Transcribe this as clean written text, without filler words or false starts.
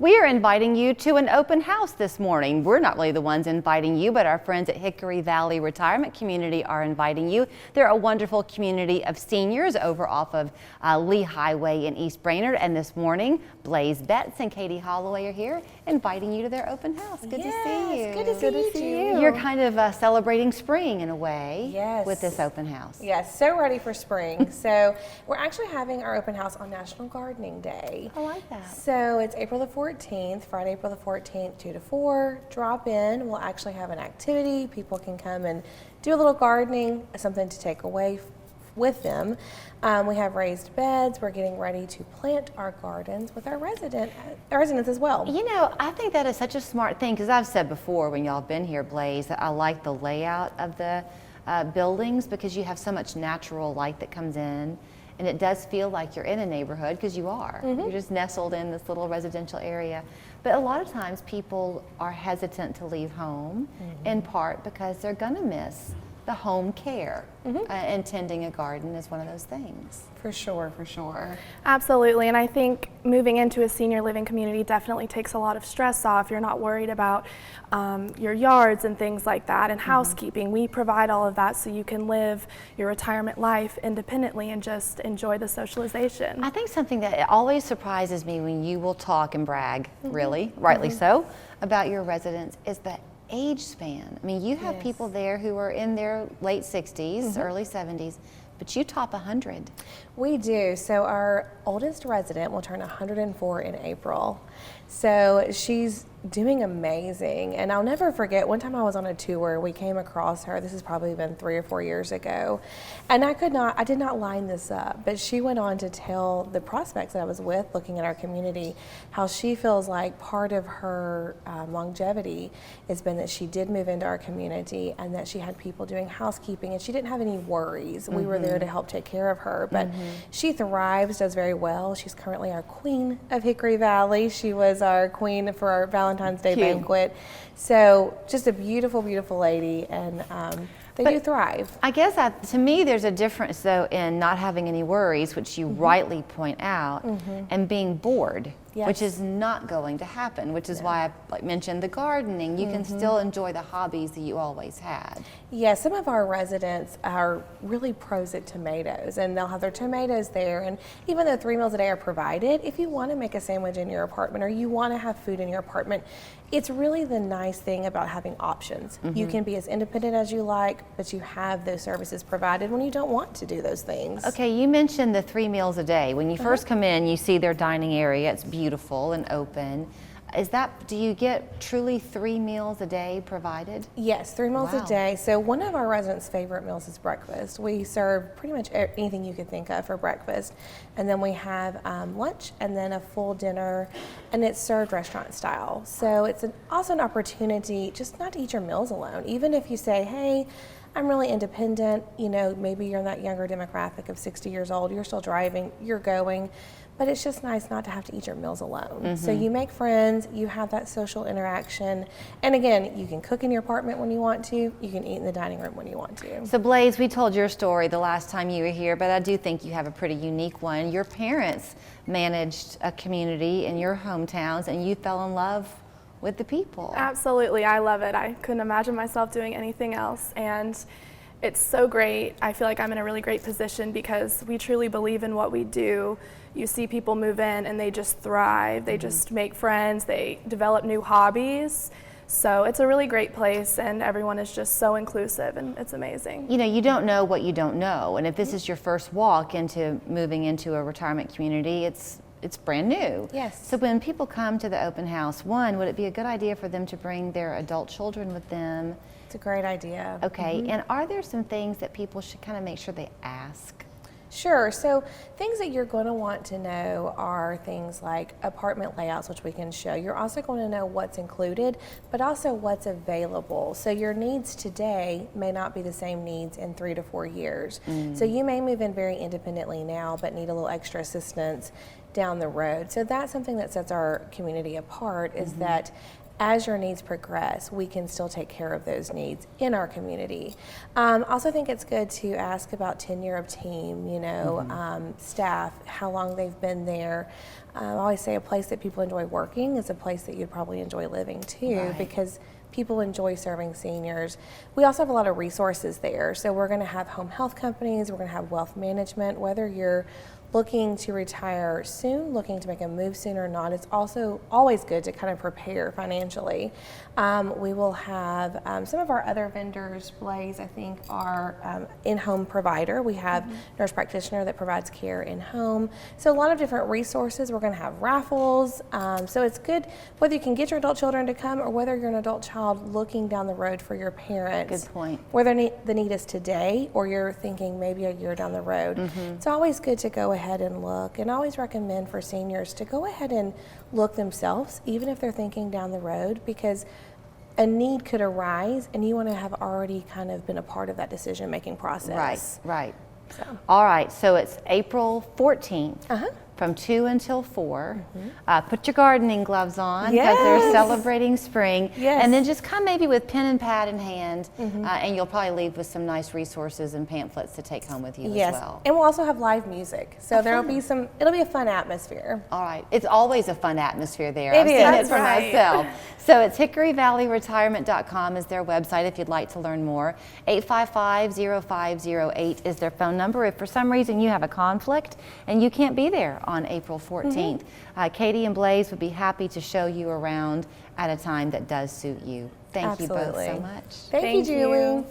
We are inviting you to an open house this morning. We're not really the ones inviting you, but our friends at Hickory Valley Retirement Community are inviting you. They're a wonderful community of seniors over off of Lee Highway in East Brainerd. And this morning, Blaze Betts and Katie Holloway are here inviting you to their open house. Good to see you. Good to see you. You're kind of celebrating spring in a way Yes. with this open house. Yes, so ready for spring. So we're actually having our open house on National Gardening Day. I like that. So it's April the 14th, Friday, April the 14th, 2 to 4. Drop in. We'll actually have an activity. People can come and do a little gardening, something to take away with them. We have raised beds. We're getting ready to plant our gardens with our residents as well. You know, I think that is such a smart thing because I've said before when y'all have been here, Blaze, that I like the layout of the buildings because you have so much natural light that comes in. And it does feel like you're in a neighborhood because you are. You're just nestled in this little residential area. But a lot of times people are hesitant to leave home in part because they're going to miss the home care. And tending a garden is one of those things. For sure, for sure. Absolutely, and I think moving into a senior living community definitely takes a lot of stress off. You're not worried about your yards and things like that and housekeeping. We provide all of that so you can live your retirement life independently and just enjoy the socialization. I think something that always surprises me when you will talk and brag, really, rightly so, about your residents is the age span. I mean, you have people there who are in their late 60s, early 70s, but you top 100. We do. So our oldest resident will turn 104 in April. So she's doing amazing. And I'll never forget, one time I was on a tour, we came across her. This has probably been 3 or 4 years ago. And I did not line this up, but she went on to tell the prospects that I was with looking at our community how she feels like part of her longevity has been that she did move into our community and that she had people doing housekeeping and she didn't have any worries. We were there to help take care of her, but she thrives, does very well. She's currently our queen of Hickory Valley. She was our queen for our Valentine's Day banquet. So just a beautiful, beautiful lady, and they do thrive. I guess to me there's a difference though in not having any worries, which you rightly point out, and being bored, which is not going to happen, which is why I mentioned the gardening. You can still enjoy the hobbies that you always had. Yeah, some of our residents are really pros at tomatoes, and they'll have their tomatoes there, and even though 3 meals a day are provided, if you want to make a sandwich in your apartment or you want to have food in your apartment, it's really the nice thing about having options. You can be as independent as you like, but you have those services provided when you don't want to do those things. Okay, you mentioned the 3 meals a day. When you first come in, you see their dining area. It's beautiful and open. Do you get truly 3 meals a day provided? Yes, 3 meals a day. So one of our residents' favorite meals is breakfast. We serve pretty much anything you could think of for breakfast. And then we have lunch and then a full dinner, and it's served restaurant style. So it's also an opportunity just not to eat your meals alone. Even if you say, hey, I'm really independent, you know, maybe you're in that younger demographic of 60 years old, you're still driving, you're going, but it's just nice not to have to eat your meals alone. So you make friends, you have that social interaction, and again, you can cook in your apartment when you want to, you can eat in the dining room when you want to. So Blaze, we told your story the last time you were here, but I do think you have a pretty unique one. Your parents managed a community in your hometowns and you fell in love with the people. Absolutely, I love it. I couldn't imagine myself doing anything else, and it's so great. I feel like I'm in a really great position because we truly believe in what we do. You see people move in and they just thrive. They just make friends, they develop new hobbies. So it's a really great place, and everyone is just so inclusive, and it's amazing. You know, you don't know what you don't know, and if this is your first walk into moving into a retirement community, it's brand new. Yes. So when people come to the open house, one, would it be a good idea for them to bring their adult children with them? It's a great idea. Okay, and are there some things that people should kind of make sure they ask? Sure. So things that you're going to want to know are things like apartment layouts, which we can show. You're also going to know what's included, but also what's available. So your needs today may not be the same needs in 3 to 4 years. So you may move in very independently now, but need a little extra assistance down the road. So that's something that sets our community apart, is that as your needs progress, we can still take care of those needs in our community. Also think it's good to ask about tenure of team, staff, how long they've been there. I always say a place that people enjoy working is a place that you'd probably enjoy living too, Right. because people enjoy serving seniors. We also have a lot of resources there. So we're going to have home health companies, we're going to have wealth management, whether you're looking to retire soon, looking to make a move soon or not, it's also always good to kind of prepare financially. We will have some of our other vendors, Blaze, I think, are in-home provider. We have nurse practitioner that provides care in-home. So a lot of different resources. We're going to have raffles. So it's good whether you can get your adult children to come or whether you're an adult child looking down the road for your parents. Good point. Whether the need is today or you're thinking maybe a year down the road. It's always good to go ahead and look, and I always recommend for seniors to go ahead and look themselves, even if they're thinking down the road, because a need could arise and you want to have already kind of been a part of that decision-making process. Right. So. All right, so it's April 14th. From 2 until 4. Put your gardening gloves on because they're Yes. celebrating spring. Yes. And then just come maybe with pen and pad in hand, and you'll probably leave with some nice resources and pamphlets to take home with you Yes, as well. and we'll also have live music, so there'll be it'll be a fun atmosphere. All right. It's always a fun atmosphere there. It I've seen is. it That's for right. myself. So it's hickoryvalleyretirement.com is their website if you'd like to learn more. 855-0508 is their phone number. If for some reason you have a conflict and you can't be there on April 14th, Katie and Blaze would be happy to show you around at a time that does suit you. Thank you both Absolutely. so much. Thank you, Thank Julie. you.